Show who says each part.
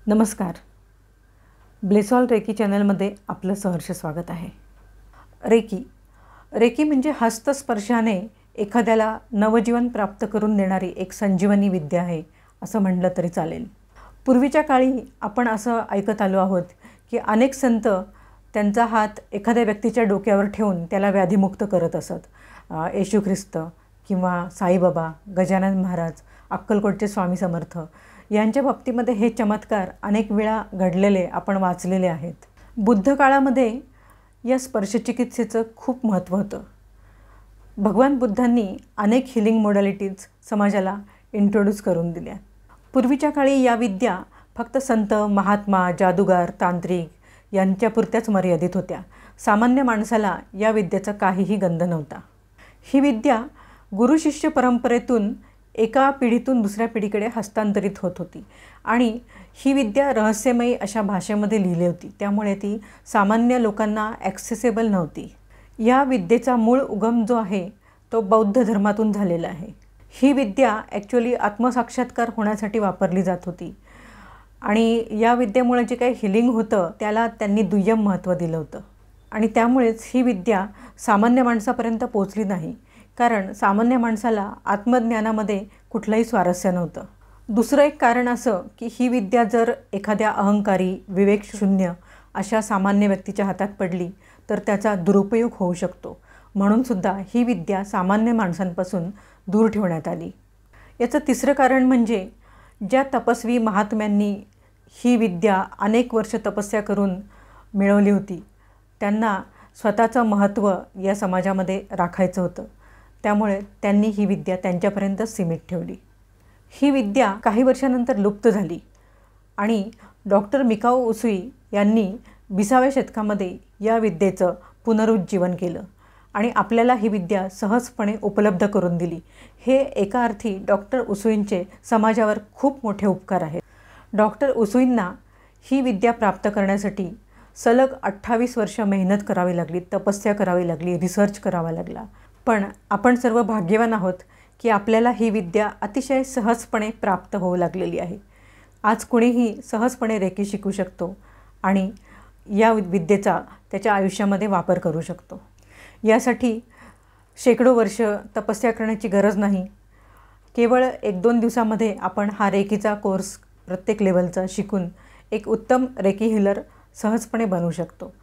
Speaker 1: नमस्कार. ब्लेसॉल रेकी चॅनलमध्ये आपलं सहर्ष स्वागत आहे. रेकी म्हणजे हस्तस्पर्शाने एखाद्याला नवजीवन प्राप्त करून देणारी एक संजीवनी विद्या आहे असं म्हटलं तरी चालेल. पूर्वीच्या काळी आपण असं ऐकत आलो आहोत की अनेक संत त्यांचा हात एखाद्या व्यक्तीच्या डोक्यावर ठेवून त्याला व्याधीमुक्त करत असत. येशू ख्रिस्त किंवा साईबाबा, गजानन महाराज, अक्कलकोटचे स्वामी समर्थ यांच्या बाबतीमध्ये हे चमत्कार अनेक वेळा घडलेले आपण वाचलेले आहेत. बुद्ध काळामध्ये या स्पर्शचिकित्सेचं खूप महत्त्व होतं. भगवान बुद्धांनी अनेक हिलिंग मॉडॅलिटीज समाजाला इंट्रोड्यूस करून दिल्या. पूर्वीच्या काळी या विद्या फक्त संत, महात्मा, जादूगार, तांत्रिक यांच्यापुरत्याच मर्यादित होत्या. सामान्य माणसाला या विद्येचा काहीही गंध नव्हता. ही विद्या गुरुशिष्य परंपरेतून एका पिढीतून दुसऱ्या पिढीकडे हस्तांतरित होत होती आणि ही विद्या रहस्यमयी अशा भाषेमध्ये लिहिली होती. त्यामुळे ती सामान्य लोकांना ॲक्सेसेबल नव्हती. या विद्येचा मूळ उगम जो आहे तो बौद्ध धर्मातून झालेला आहे. ही विद्या ॲक्च्युअली आत्मसाक्षात्कार होण्यासाठी वापरली जात होती आणि या विद्येमुळे जे काही हिलिंग होतं त्याला त्यांनी दुय्यम महत्त्व दिलं होतं आणि त्यामुळेच ही विद्या सामान्य माणसापर्यंत पोचली नाही. कारण सामान्य माणसाला आत्मज्ञानामध्ये कुठलंही स्वारस्य नव्हतं. दुसरं एक कारण असं की ही विद्या जर एखाद्या अहंकारी, विवेकशून्य अशा सामान्य व्यक्तीच्या हातात पडली तर त्याचा दुरुपयोग होऊ शकतो. म्हणूनसुद्धा ही विद्या सामान्य माणसांपासून दूर ठेवण्यात आली. याचं तिसरं कारण म्हणजे ज्या तपस्वी महात्म्यांनी ही विद्या अनेक वर्ष तपस्या करून मिळवली होती त्यांना स्वतःचं महत्त्व या समाजामध्ये राखायचं होतं. त्यामुळे त्यांनी ही विद्या त्यांच्यापर्यंत सीमित ठेवली. ही विद्या काही वर्षानंतर लुप्त झाली आणि डॉक्टर मिकाओ उसुई यांनी 20व्या शतकामध्ये या विद्येचं पुनरुज्जीवन केलं आणि आपल्याला ही विद्या सहजपणे उपलब्ध करून दिली. हे एका अर्थी डॉक्टर उसुईंचे समाजावर खूप मोठे उपकार आहेत. डॉक्टर उसुईंना ही विद्या प्राप्त करण्यासाठी सलग 28 वर्ष मेहनत करावी लागली, तपस्या करावी लागली, रिसर्च करावा लागला. पण आपण सर्व भाग्यवान आहोत की आपल्याला ही विद्या अतिशय सहजपणे प्राप्त होऊ लागलेली आहे. आज कुणीही सहजपणे रेकी शिकू शकतो आणि या विद्येचा त्याच्या आयुष्यामध्ये वापर करू शकतो. यासाठी शेकडो वर्ष तपस्या करण्याची गरज नाही. केवळ 1-2 दिवसामध्ये आपण हा रेकीचा कोर्स प्रत्येक लेवलचा शिकून एक उत्तम रेकी हीलर सहजपणे बनवू शकतो.